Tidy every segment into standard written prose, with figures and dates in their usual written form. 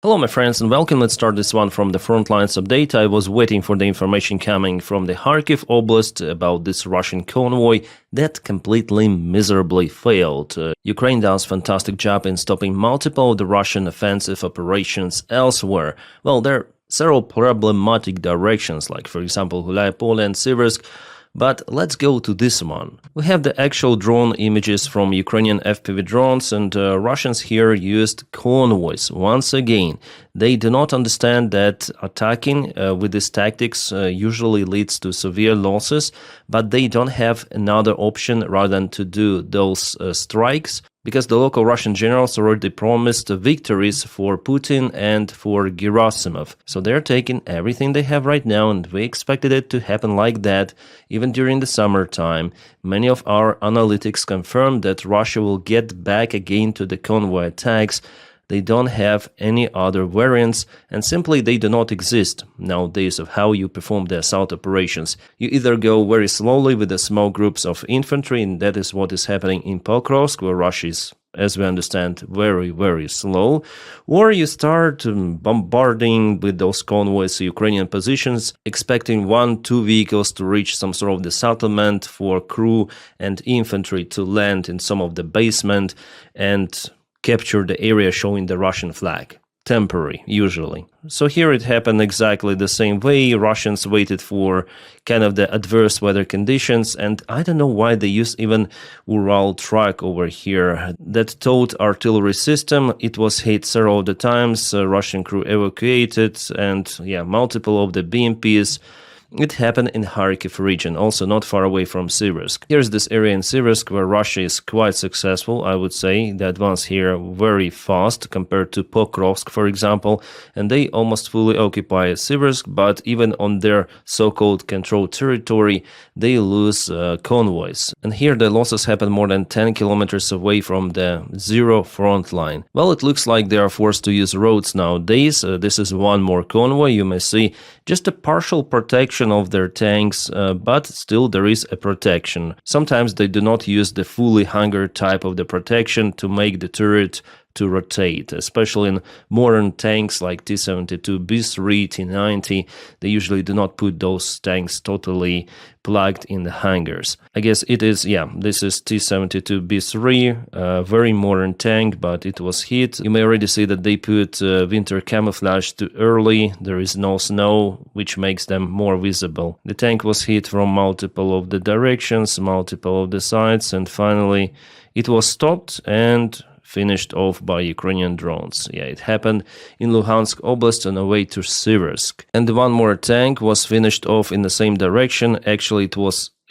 Hello my friends and welcome. Let's start this one from the Frontlines update. I was waiting for the information coming from the Kharkiv Oblast about this Russian convoy that completely miserably failed. Ukraine does fantastic job in stopping multiple of the Russian offensive operations elsewhere. Well, there are several problematic directions, like for example Gulaipole and Siversk. But let's go to this one. We have the actual drone images from Ukrainian FPV drones, and Russians here used convoys. Once again, they do not understand that attacking with these tactics usually leads to severe losses, but they don't have another option rather than to do those strikes, because the local Russian generals already promised victories for Putin and for Gerasimov. So they're taking everything they have right now, and we expected it to happen like that even during the summertime. Many of our analytics confirmed that Russia will get back again to the convoy attacks. They don't have any other variants, and simply they do not exist nowadays of how you perform the assault operations. You either go very slowly with the small groups of infantry, and that is what is happening in Pokrovsk, where Russia is, as we understand, very slow, or you start bombarding with those convoys Ukrainian positions, expecting 1-2 vehicles to reach some sort of the settlement for crew and infantry to land in some of the basement and capture the area showing the Russian flag. Temporary, usually. So here it happened exactly the same way. Russians waited for kind of the adverse weather conditions, and I don't know why they use even Ural truck over here. That towed artillery system, it was hit several of the times, Russian crew evacuated, and yeah, multiple of the BMPs. It happened in Kharkiv region, also not far away from Siversk. Here's this area in Siversk where Russia is quite successful, I would say. They advance here very fast compared to Pokrovsk, for example, and they almost fully occupy Siversk, but even on their so-called controlled territory, they lose convoys. And here the losses happen more than 10 kilometers away from the zero front line. Well, it looks like they are forced to use roads nowadays. This is one more convoy. You may see just a partial protection of their tanks, but still there is a protection. Sometimes they do not use the fully hangar type of the protection to make the turret to rotate, especially in modern tanks like T-72B3, T-90. They usually do not put those tanks totally plugged in the hangars. I guess it is, yeah, this is T-72B3, a very modern tank, but it was hit. You may already see that they put winter camouflage too early. There is no snow, which makes them more visible. The tank was hit from multiple of the directions, multiple of the sides, and finally it was stopped and finished off by Ukrainian drones. Yeah, it happened in Luhansk Oblast on the way to Siversk. And one more tank was finished off in the same direction. Actually,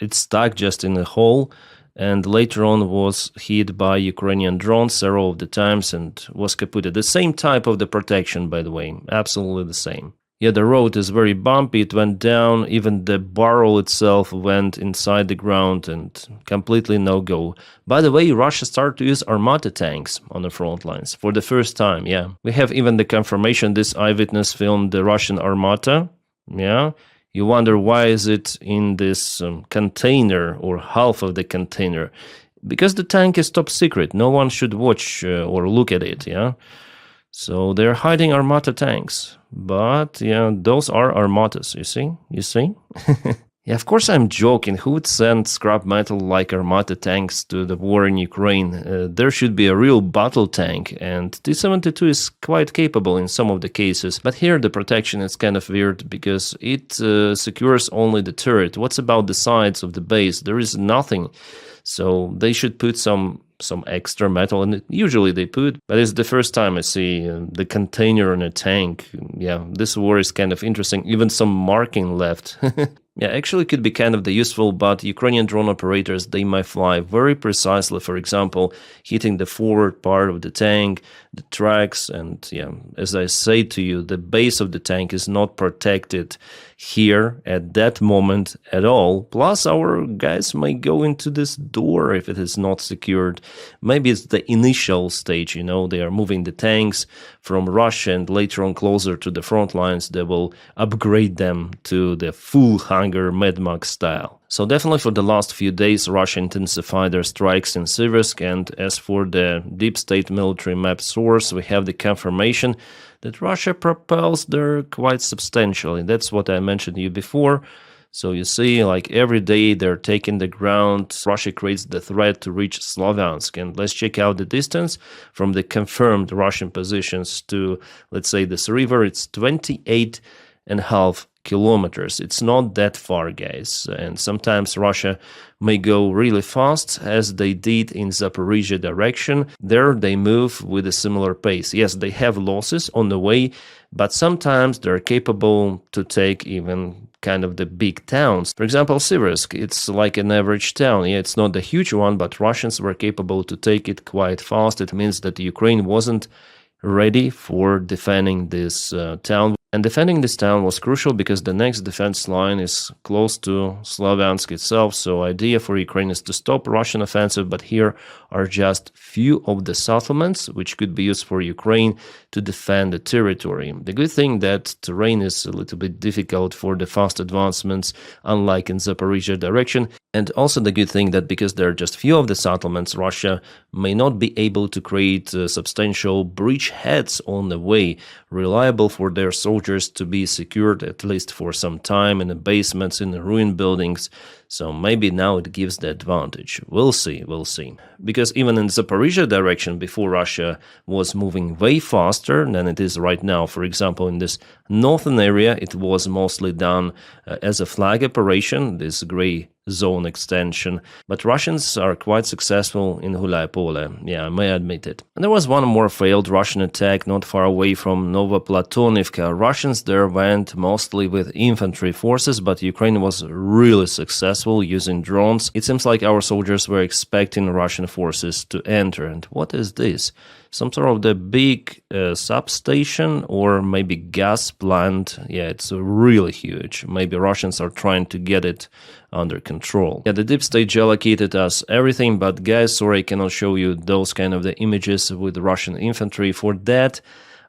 it stuck just in a hole, and later on was hit by Ukrainian drones several of the times and was kaputted. The same type of the protection, by the way, absolutely the same. Yeah, the road is very bumpy, it went down, even the barrel itself went inside the ground and completely no-go. By the way, Russia started to use Armata tanks on the front lines for the first time, yeah. We have even the confirmation this eyewitness filmed the Russian Armata, yeah. You wonder why is it in this container or half of the container? Because the tank is top secret, no one should watch or look at it, yeah. So they're hiding Armata tanks, but yeah, those are Armatas, you see? Yeah, of course I'm joking, who would send scrap metal like Armata tanks to the war in Ukraine? There should be a real battle tank, and T-72 is quite capable in some of the cases, but here the protection is kind of weird because it secures only the turret. What's about the sides of the base? There is nothing, so they should put some extra metal, and usually they put, but it's the first time I see the container on a tank. Yeah, this war is kind of interesting, even some marking left. Yeah, actually could be kind of the useful, but Ukrainian drone operators, they might fly very precisely, for example, hitting the forward part of the tank, the tracks, and yeah, as I say to you, the base of the tank is not protected here at that moment at all. Plus, our guys might go into this door if it is not secured. Maybe it's the initial stage, you know, they are moving the tanks from Russia, and later on closer to the front lines, they will upgrade them to the full hangar Tiger Mad Max style. So definitely for the last few days, Russia intensified their strikes in Siversk, and as for the deep state military map source, we have the confirmation that Russia propels there quite substantially. That's what I mentioned to you before. So you see, like every day they're taking the ground. Russia creates the threat to reach Slavyansk. And let's check out the distance from the confirmed Russian positions to, let's say, this river. It's 28.5 kilometers. It's not that far, guys. And sometimes Russia may go really fast, as they did in Zaporizhia direction. There they move with a similar pace. Yes, they have losses on the way, but sometimes they're capable to take even kind of the big towns. For example, Siversk, it's like an average town. Yeah, it's not a huge one, but Russians were capable to take it quite fast. It means that Ukraine wasn't ready for defending this town. And defending this town was crucial because the next defense line is close to Slavyansk itself. So idea for Ukraine is to stop Russian offensive, but here are just few of the settlements which could be used for Ukraine to defend the territory. The good thing that terrain is a little bit difficult for the fast advancements, unlike in Zaporizhia direction. And also the good thing that because there are just few of the settlements, Russia may not be able to create substantial bridgeheads on the way, reliable for their soldiers to be secured at least for some time in the basements, in the ruined buildings. So maybe now it gives the advantage. We'll see. Because even in Zaporizhia direction, before Russia was moving way faster than it is right now. For example, in this northern area, it was mostly done as a flag operation, this gray zone extension. But Russians are quite successful in Gulaipole. Yeah, I may admit it. And there was one more failed Russian attack not far away from Novoplatonivka. Russians there went mostly with infantry forces, but Ukraine was really successful using drones. It seems like our soldiers were expecting Russian forces to enter. And what is this? Some sort of the big substation or maybe gas plant. Yeah, it's really huge. Maybe Russians are trying to get it under control. Yeah, the deep state geolocated us everything, but guys, sorry I cannot show you those kind of the images with Russian infantry. For that,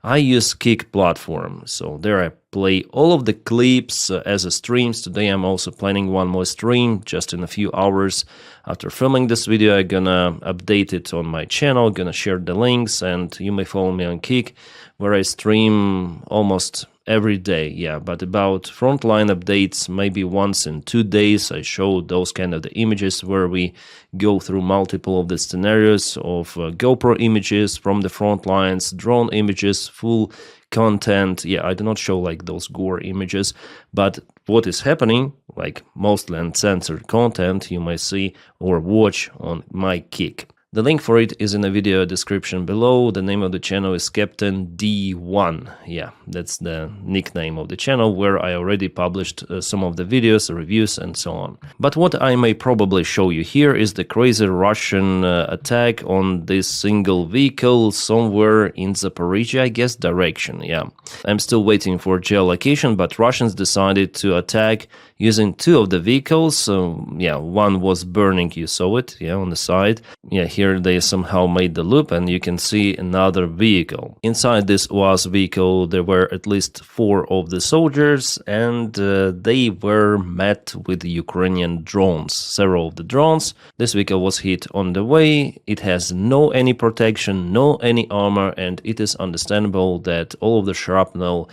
I use Kick platform. So there I play all of the clips as a streams. Today I'm also planning one more stream just in a few hours. After filming this video, I'm gonna update it on my channel, gonna share the links, and you may follow me on Kick, where I stream almost every day. Yeah, but about Frontline updates, maybe once in 2 days, I show those kind of the images where we go through multiple of the scenarios of GoPro images from the front lines, drone images, full content. Yeah, I do not show like those gore images, but what is happening, like mostly uncensored content, you may see or watch on my Kick. The link for it is in the video description below. The name of the channel is Captain D1. Yeah, that's the nickname of the channel, where I already published some of the videos, reviews, and so on. But what I may probably show you here is the crazy Russian attack on this single vehicle somewhere in Zaporizhia, I guess, direction. Yeah, I'm still waiting for geolocation, but Russians decided to attack using two of the vehicles. So yeah, one was burning, you saw it, yeah, on the side. Yeah, here they somehow made the loop, and you can see another vehicle. Inside this UAZ vehicle, there were at least 4 of the soldiers, and they were met with Ukrainian drones, several of the drones. This vehicle was hit on the way. It has no any protection, no any armor, and it is understandable that all of the shrapnel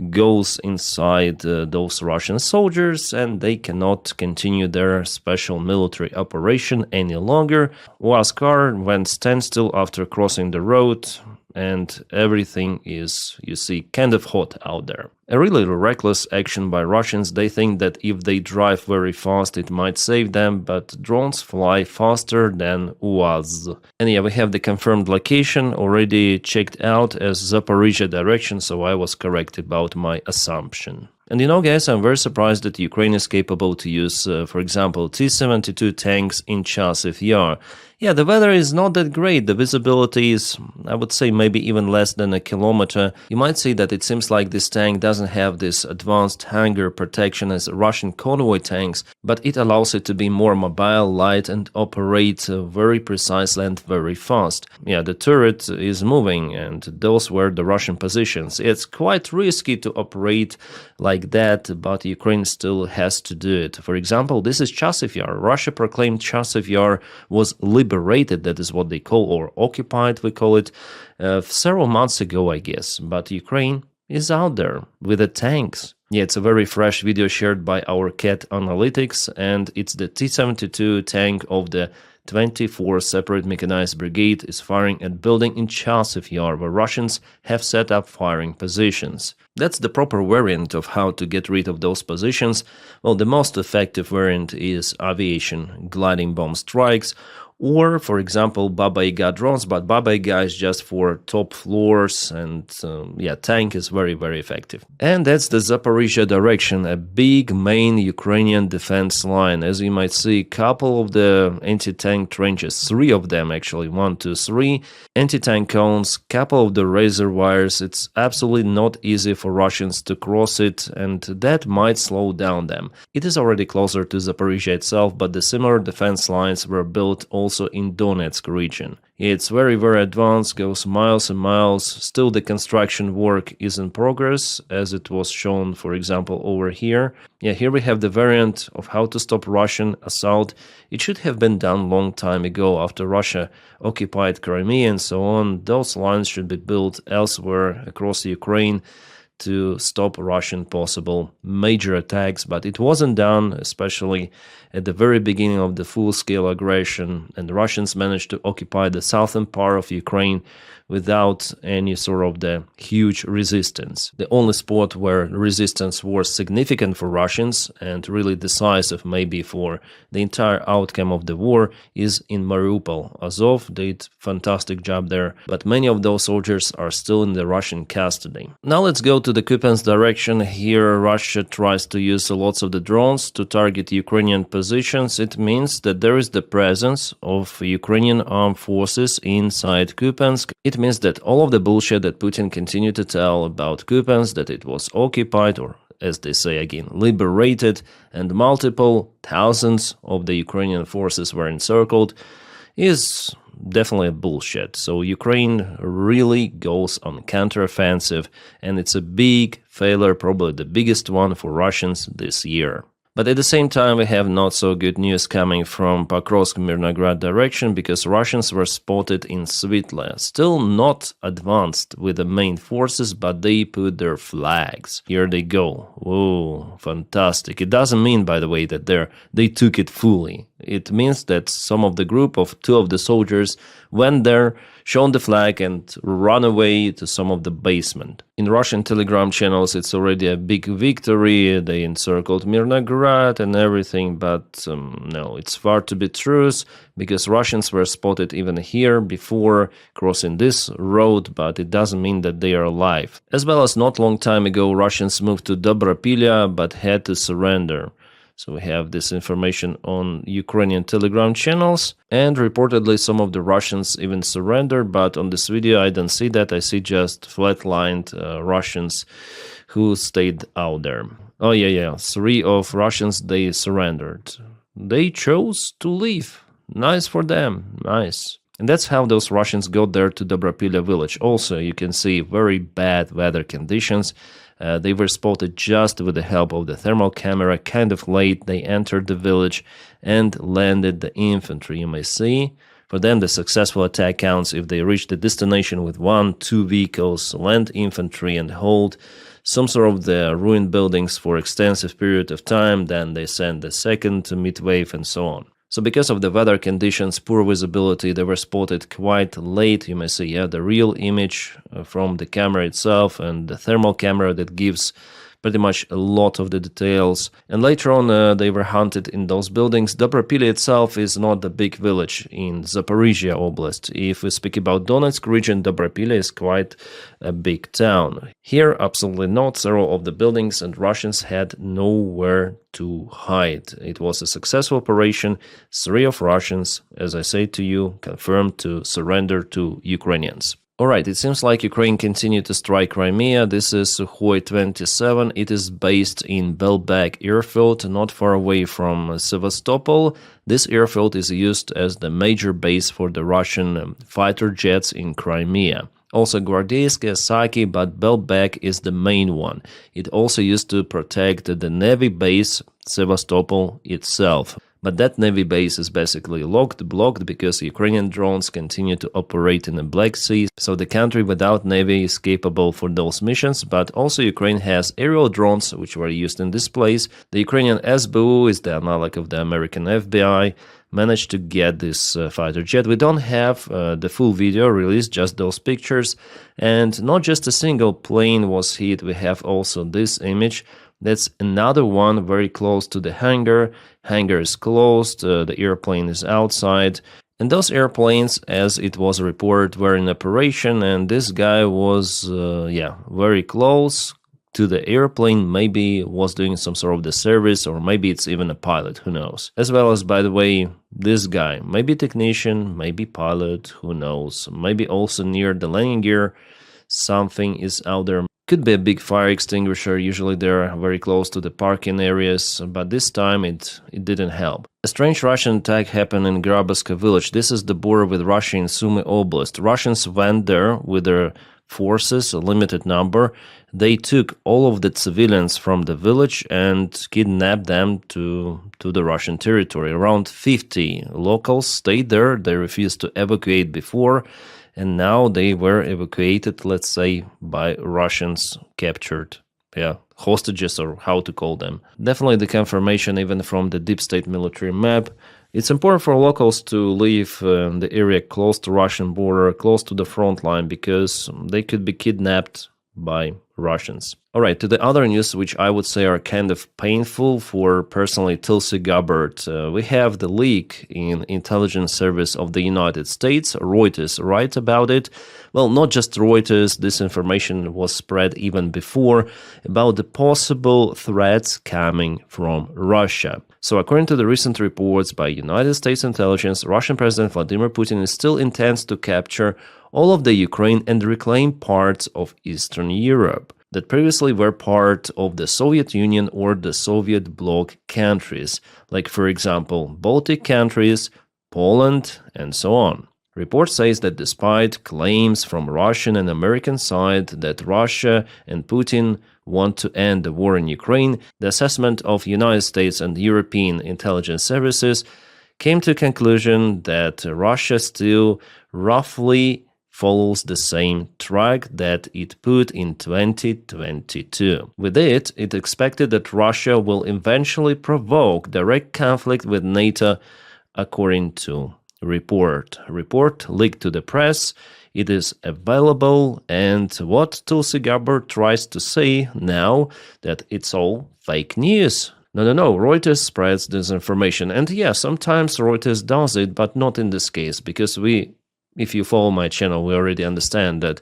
goes inside those Russian soldiers, and they cannot continue their special military operation any longer. UAZ car went standstill after crossing the road, and everything is, you see, kind of hot out there. A really reckless action by Russians. They think that if they drive very fast, it might save them, but drones fly faster than UAZ. And yeah, we have the confirmed location already checked out as Zaporizhia direction, so I was correct about my assumption. And you know, guys, I'm very surprised that Ukraine is capable to use, for example, T-72 tanks in Chasiv Yar. Yeah, the weather is not that great. The visibility is, I would say, maybe even less than a kilometer. You might see that it seems like this tank doesn't have this advanced hangar protection as Russian convoy tanks, but it allows it to be more mobile, light, and operate very precisely and very fast. Yeah, the turret is moving, and those were the Russian positions. It's quite risky to operate like that, but Ukraine still has to do it. For example, this is Chasiv Yar. Russia proclaimed Chasiv Yar was liberated, that is what they call, or occupied, we call it, several months ago, I guess. But Ukraine is out there with the tanks. Yeah, it's a very fresh video shared by our Cat Analytics, and it's the T-72 tank of the 24 Separate Mechanized Brigade is firing at building in Chasiv Yar, where Russians have set up firing positions. That's the proper variant of how to get rid of those positions. Well, the most effective variant is aviation, gliding bomb strikes, or, for example, Baba Yaga drones, but Baba Yaga is just for top floors, and yeah, tank is very, very effective. And that's the Zaporizhia direction, a big main Ukrainian defense line. As you might see, a couple of the anti-tank trenches, 3 of them actually, 1, 2, 3, anti-tank cones, couple of the razor wires. It's absolutely not easy for Russians to cross it, and that might slow down them. It is already closer to Zaporizhia itself, but the similar defense lines were built also in Donetsk region. It's very, very advanced, goes miles and miles. Still, the construction work is in progress, as it was shown, for example, over here. Yeah, here we have the variant of how to stop Russian assault. It should have been done long time ago after Russia occupied Crimea and so on. Those lines should be built elsewhere across Ukraine to stop Russian possible major attacks, but it wasn't done, especially at the very beginning of the full-scale aggression, and the Russians managed to occupy the southern part of Ukraine without any sort of the huge resistance. The only spot where resistance was significant for Russians and really decisive maybe for the entire outcome of the war is in Mariupol. Azov did fantastic job there, but many of those soldiers are still in the Russian custody. Now let's go to the Kupiansk direction. Here Russia tries to use lots of the drones to target Ukrainian positions. It means that there is the presence of Ukrainian armed forces inside Kupiansk. It means that all of the bullshit that Putin continued to tell about Kupiansk, that it was occupied, or as they say again, liberated, and multiple thousands of the Ukrainian forces were encircled, is definitely bullshit. So Ukraine really goes on counteroffensive, and it's a big failure, probably the biggest one for Russians this year. But at the same time, we have not so good news coming from Pokrovsk-Mirnograd direction, because Russians were spotted in Svitla, still not advanced with the main forces, but they put their flags. Here they go. Whoa, fantastic. It doesn't mean, by the way, that they took it fully. It means that some of the group of 2 of the soldiers went there, shown the flag, and run away to some of the basement. In Russian Telegram channels, it's already a big victory. They encircled Mirnograd and everything, but no, it's far to be true, because Russians were spotted even here before crossing this road, but it doesn't mean that they are alive. As well as not long time ago, Russians moved to Dobropilya, but had to surrender. So we have this information on Ukrainian Telegram channels, and reportedly some of the Russians even surrendered, but on this video I don't see that. I see just flatlined Russians who stayed out there. Oh yeah, 3 of Russians, they surrendered. They chose to leave. Nice for them, nice. And that's how those Russians got there to Dobropilya village. Also, you can see very bad weather conditions. They were spotted just with the help of the thermal camera. Kind of late, they entered the village and landed the infantry. You may see, for them the successful attack counts if they reach the destination with 1-2 vehicles, land infantry, and hold some sort of the ruined buildings for extensive period of time. Then they send the second mid-wave and so on. So because of the weather conditions, poor visibility, they were spotted quite late. You may see, the real image from the camera itself and the thermal camera that gives pretty much a lot of the details. And later on, they were hunted in those buildings. Dobropili itself is not a big village in Zaporizhia Oblast. If we speak about Donetsk region, Dobropili is quite a big town. Here, absolutely not. Several of the buildings and Russians had nowhere to hide. It was a successful operation. 3 of Russians, as I say to you, confirmed to surrender to Ukrainians. Alright, it seems like Ukraine continued to strike Crimea. This is Sukhoi 27. It is based in Belbek airfield, not far away from Sevastopol. This airfield is used as the major base for the Russian fighter jets in Crimea. Also Gvardeysk, Saki, but Belbek is the main one. It also used to protect the Navy base Sevastopol itself. But that Navy base is basically blocked because Ukrainian drones continue to operate in the Black Sea, so the country without Navy is capable for those missions, but also Ukraine has aerial drones which were used in this place. The Ukrainian SBU is the analog of the American FBI, managed to get this fighter jet. We don't have the full video released, just those pictures, and not just a single plane was hit, we have also this image. That's another one very close to the hangar. Hangar is closed, the airplane is outside. And those airplanes, as it was reported, were in operation, and this guy was, very close to the airplane, maybe was doing some sort of the service, or maybe it's even a pilot, who knows. As well as, by the way, this guy, maybe technician, maybe pilot, who knows. Maybe also near the landing gear, something is out there. Could be a big fire extinguisher, usually they're very close to the parking areas, but this time it didn't help. A strange Russian attack happened in Grabaska village. This is the border with Russia in Sumy Oblast. Russians went there with their forces, a limited number. They took all of the civilians from the village and kidnapped them to the Russian territory. Around 50 locals stayed there, they refused to evacuate before, and now they were evacuated, let's say, by Russians captured, hostages, or how to call them. Definitely the confirmation even from the deep state military map. It's important for locals to leave the area close to Russian border, close to the front line, because they could be kidnapped by Russians. Alright, to the other news, which I would say are kind of painful for personally Tulsi Gabbard. We have the leak in intelligence service of the United States. Reuters write about it. Well, not just Reuters, this information was spread even before about the possible threats coming from Russia. So according to the recent reports by United States intelligence, Russian President Vladimir Putin still intends to capture all of the Ukraine and reclaim parts of Eastern Europe that previously were part of the Soviet Union or the Soviet bloc countries, like for example Baltic countries, Poland, and so on. Report says that despite claims from Russian and American side that Russia and Putin want to end the war in Ukraine, the assessment of United States and European intelligence services came to a conclusion that Russia still roughly follows the same track that it put in 2022. With it, it expected that Russia will eventually provoke direct conflict with NATO, according to report leaked to the press. It is available, and what Tulsi Gabbard tries to say now that it's all fake news. No, Reuters spreads this information, and yeah, sometimes Reuters does it, but not in this case, because if you follow my channel, we already understand that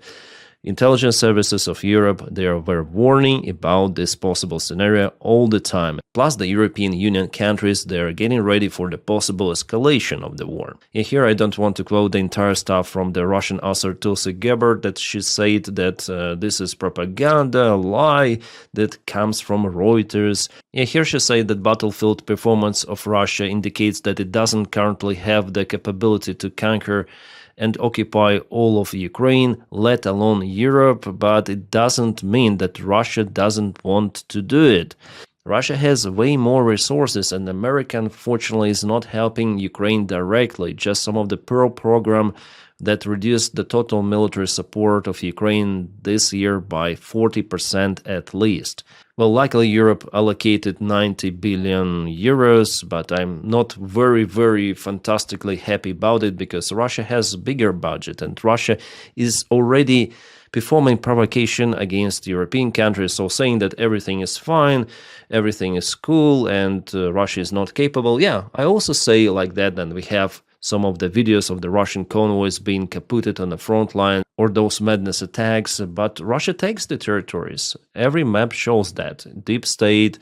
intelligence services of Europe, they were warning about this possible scenario all the time. Plus, the European Union countries, they are getting ready for the possible escalation of the war. And here I don't want to quote the entire stuff from the Russian author Tulsi Gabbard, that she said that this is propaganda, a lie that comes from Reuters. And here she said that battlefield performance of Russia indicates that it doesn't currently have the capability to conquer and occupy all of Ukraine, let alone Europe, but it doesn't mean that Russia doesn't want to do it. Russia has way more resources, and America unfortunately is not helping Ukraine directly, just some of the Pearl program that reduced the total military support of Ukraine this year by 40% at least. Well, luckily Europe allocated 90 billion euros, but I'm not very fantastically happy about it, because Russia has a bigger budget, and Russia is already performing provocation against European countries, so saying that everything is fine, everything is cool, and Russia is not capable. Yeah, I also say like that, and we have some of the videos of the Russian convoys being kaputted on the front line or those madness attacks, but Russia takes the territories. Every map shows that. Deep state,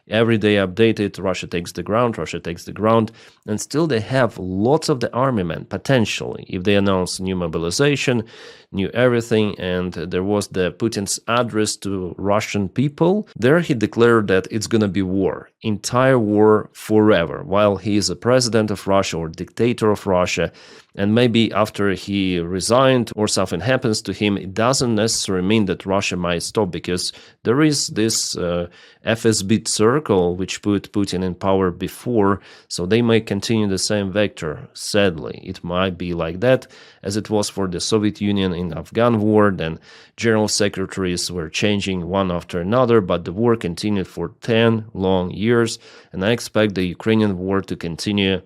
every day updated, Russia takes the ground, and still they have lots of the armament, potentially, if they announce new mobilization, new everything. And there was the Putin's address to Russian people. There he declared that it's gonna be war, entire war forever, while he is a president of Russia or dictator of Russia. And maybe after he resigned or something happens to him, it doesn't necessarily mean that Russia might stop, because there is this FSB circle which put Putin in power before, so they may continue the same vector. Sadly, it might be like that, as it was for the Soviet Union in Afghan war. Then general secretaries were changing one after another, but the war continued for 10 long years, and I expect the Ukrainian war to continue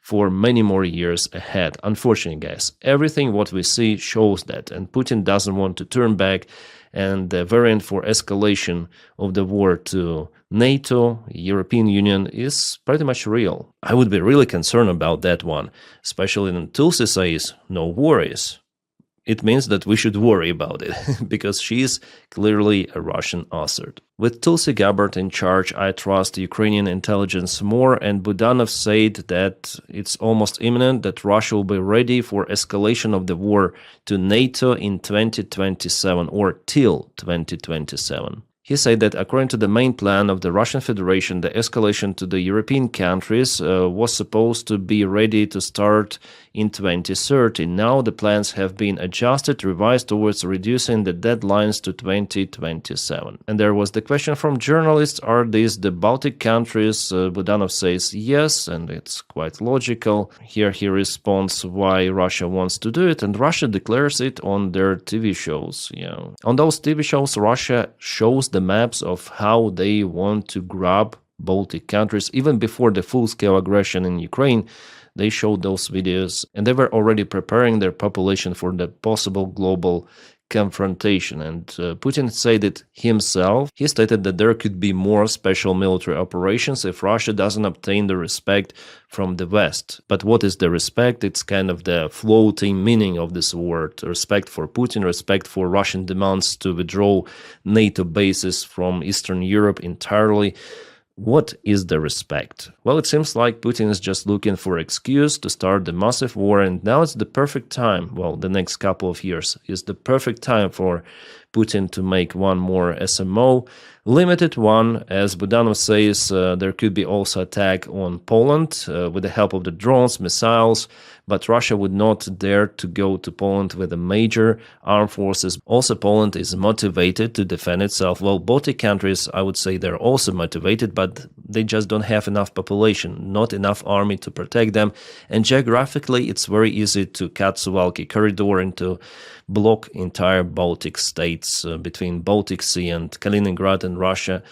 for many more years ahead. Unfortunately, guys, everything what we see shows that, and Putin doesn't want to turn back, and the variant for escalation of the war to NATO, European Union, is pretty much real. I would be really concerned about that one, especially when Tulsi says no worries. It means that we should worry about it, because she is clearly a Russian asset. With Tulsi Gabbard in charge, I trust Ukrainian intelligence more, and Budanov said that it's almost imminent that Russia will be ready for escalation of the war to NATO in 2027 or till 2027. He said that according to the main plan of the Russian Federation, the escalation to the European countries was supposed to be ready to start in 2030. Now the plans have been adjusted, revised towards reducing the deadlines to 2027. And there was the question from journalists, are these the Baltic countries? Budanov says yes, and it's quite logical. Here he responds why Russia wants to do it, and Russia declares it on their TV shows. Yeah. On those TV shows, Russia shows the maps of how they want to grab Baltic countries. Even before the full-scale aggression in Ukraine, they showed those videos, and they were already preparing their population for the possible global confrontation. And Putin said it himself. He stated that there could be more special military operations if Russia doesn't obtain the respect from the West. But what is the respect? It's kind of the floating meaning of this word. Respect for Putin, respect for Russian demands to withdraw NATO bases from Eastern Europe entirely. What is the respect? Well, it seems like Putin is just looking for an excuse to start the massive war, and now it's the perfect time. Well, the next couple of years is the perfect time for Putin to make one more SMO, limited one. As Budanov says, there could be also attack on Poland with the help of the drones, missiles, but Russia would not dare to go to Poland with a major armed forces. Also, Poland is motivated to defend itself. Well, Baltic countries, I would say they're also motivated, but they just don't have enough population, not enough army to protect them. And geographically, it's very easy to cut Suwalki corridor and to block entire Baltic states between Baltic Sea and Kaliningrad and Russia.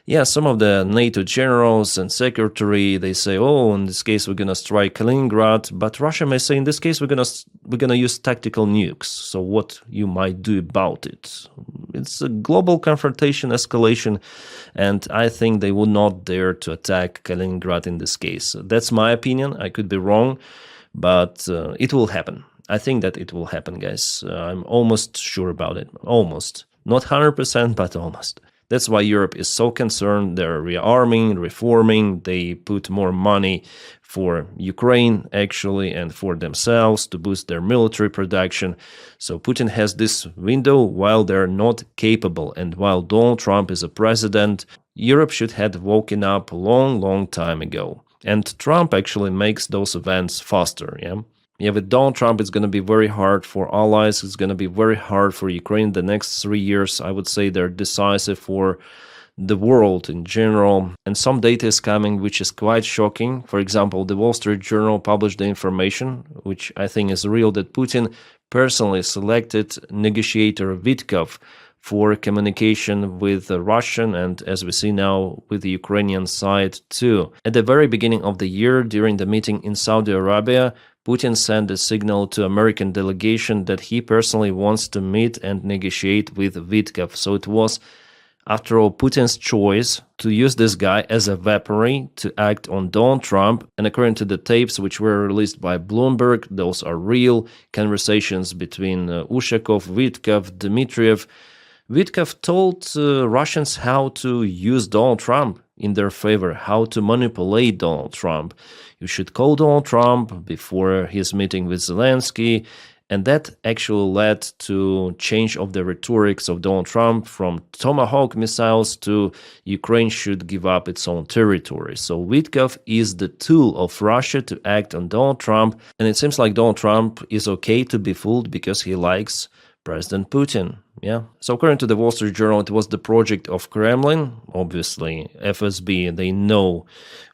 Yeah, some of the NATO generals and secretary, they say, oh, in this case, we're going to strike Kaliningrad. But Russia may say, in this case, we're going to use tactical nukes. So what you might do about it? It's a global confrontation, escalation, and I think they would not dare to attack Kaliningrad in this case. That's my opinion. I could be wrong, but it will happen. I think that it will happen, guys. I'm almost sure about it. Almost. Not 100%, but almost. That's why Europe is so concerned. They're rearming, reforming. They put more money for Ukraine, actually, and for themselves to boost their military production. So Putin has this window while they're not capable. And while Donald Trump is a president, Europe should have woken up a long, long time ago. And Trump actually makes those events faster, yeah? Yeah, with Donald Trump, it's going to be very hard for allies. It's going to be very hard for Ukraine. The next 3 years, I would say they're decisive for the world in general. And some data is coming, which is quite shocking. For example, the Wall Street Journal published the information, which I think is real, that Putin personally selected negotiator Witkoff for communication with the Russian and, as we see now, with the Ukrainian side too. At the very beginning of the year, during the meeting in Saudi Arabia, Putin sent a signal to American delegation that he personally wants to meet and negotiate with Witkoff. So it was, after all, Putin's choice to use this guy as a weaponry to act on Donald Trump. And according to the tapes which were released by Bloomberg, those are real conversations between Ushakov, Witkoff, Dmitriev. Witkoff told Russians how to use Donald Trump in their favor, how to manipulate Donald Trump. You should call Donald Trump before his meeting with Zelensky. And that actually led to change of the rhetorics of Donald Trump from Tomahawk missiles to Ukraine should give up its own territory. So Witkoff is the tool of Russia to act on Donald Trump. And it seems like Donald Trump is okay to be fooled because he likes President Putin. Yeah. So according to the Wall Street Journal, it was the project of Kremlin. Obviously, FSB, they know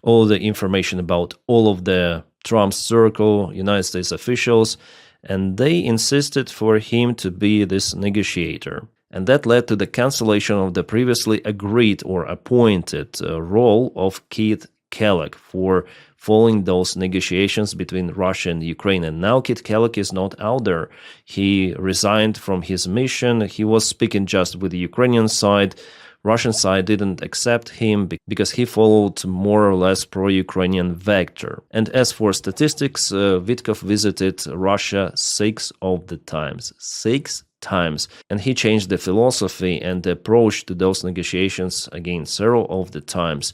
all the information about all of the Trump circle, United States officials, and they insisted for him to be this negotiator. And that led to the cancellation of the previously agreed or appointed role of Keith Kellogg for following those negotiations between Russia and Ukraine. And now Keith Kellogg is not out there. He resigned from his mission. He was speaking just with the Ukrainian side. Russian side didn't accept him because he followed more or less pro-Ukrainian vector. And as for statistics, Witkoff visited Russia 6 of the times. 6 times. And he changed the philosophy and the approach to those negotiations again several of the times.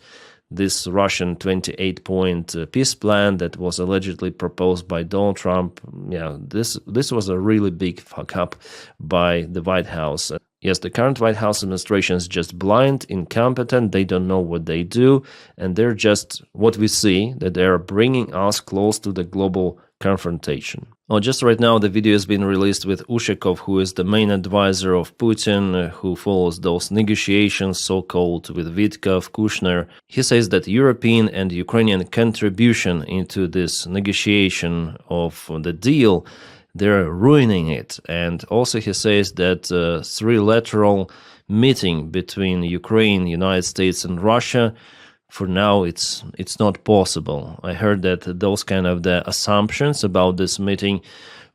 This Russian 28-point peace plan that was allegedly proposed by Donald Trump, this was a really big fuck up by the White House. Yes, the current White House administration is just blind, incompetent, they don't know what they do, and they're just, what we see, that they are bringing us close to the global confrontation. Well, just right now, the video has been released with Ushakov, who is the main advisor of Putin, who follows those negotiations, so-called, with Witkoff, Kushner. He says that European and Ukrainian contribution into this negotiation of the deal, they're ruining it. And also he says that trilateral meeting between Ukraine, United States, and Russia, for now, it's not possible. I heard that those kind of the assumptions about this meeting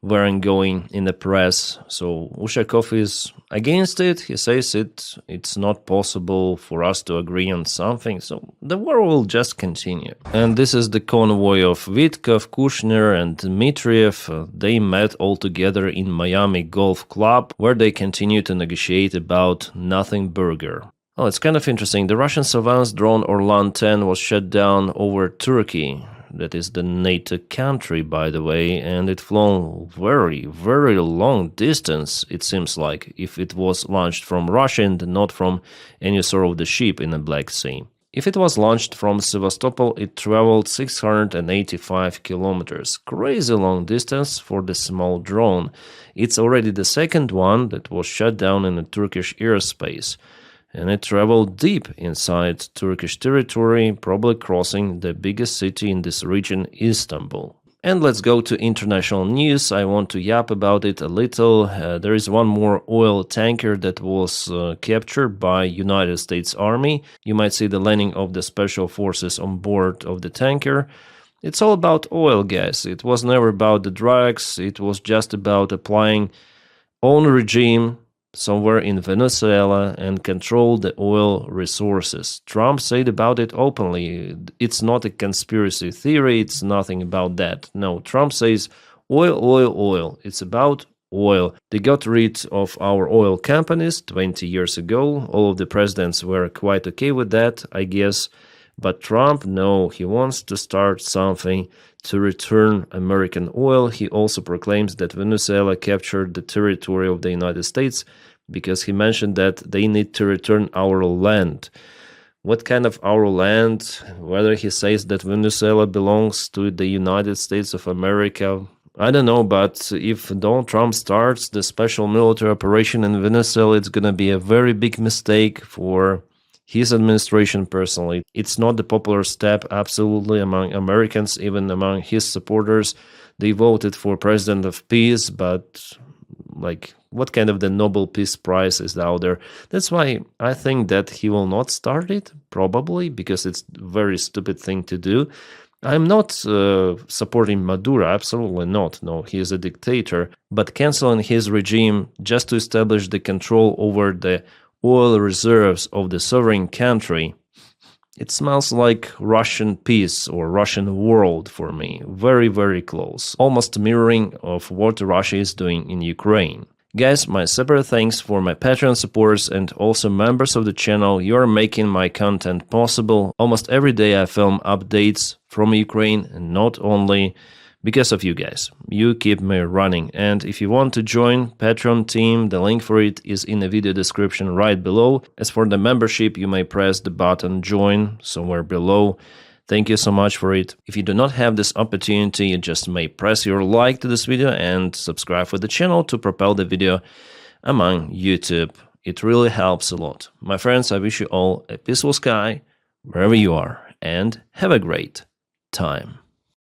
weren't going in the press. So Ushakov is against it. He says it's not possible for us to agree on something. So the war will just continue. And this is the convoy of Witkoff, Kushner, and Dmitriev. They met all together in Miami Golf Club, where they continue to negotiate about Nothing Burger. Oh, it's kind of interesting. The Russian surveillance drone Orlan 10 was shot down over Turkey. That is the NATO country, by the way, and it flown very, very long distance, it seems like, if it was launched from Russia and not from any sort of the ship in the Black Sea. If it was launched from Sevastopol, it traveled 685 kilometers. Crazy long distance for the small drone. It's already the second one that was shot down in the Turkish airspace. And it traveled deep inside Turkish territory, probably crossing the biggest city in this region, Istanbul. And let's go to international news. I want to yap about it a little. There is one more oil tanker that was captured by United States Army. You might see the landing of the special forces on board of the tanker. It's all about oil, guys. It was never about the drugs. It was just about applying own regime somewhere in Venezuela and control the oil resources. Trump said about it openly. It's not a conspiracy theory. It's nothing about that. No, Trump says oil, oil, oil. It's about oil. They got rid of our oil companies 20 years ago. All of the presidents were quite okay with that, I guess. But Trump, no, he wants to start something to return American oil. He also proclaims that Venezuela captured the territory of the United States because he mentioned that they need to return our land. What kind of our land? Whether he says that Venezuela belongs to the United States of America, I don't know, but if Donald Trump starts the special military operation in Venezuela, it's going to be a very big mistake for his administration personally. It's not the popular step, absolutely, among Americans, even among his supporters. They voted for President of Peace, but like, what kind of the Nobel Peace Prize is out there? That's why I think that he will not start it, probably, because it's a very stupid thing to do. I'm not supporting Maduro, absolutely not. No, he is a dictator. But canceling his regime just to establish the control over the oil reserves of the sovereign country, it smells like Russian peace or Russian world for me. Very, very close. Almost mirroring of what Russia is doing in Ukraine. Guys, my separate thanks for my Patreon supporters and also members of the channel. You are making my content possible. Almost every day I film updates from Ukraine, and not only because of you guys. You keep me running. And if you want to join Patreon team, the link for it is in the video description right below. As for the membership, you may press the button join somewhere below. Thank you so much for it. If you do not have this opportunity, you just may press your like to this video and subscribe for the channel to propel the video among YouTube. It really helps a lot. My friends, I wish you all a peaceful sky wherever you are, and have a great time.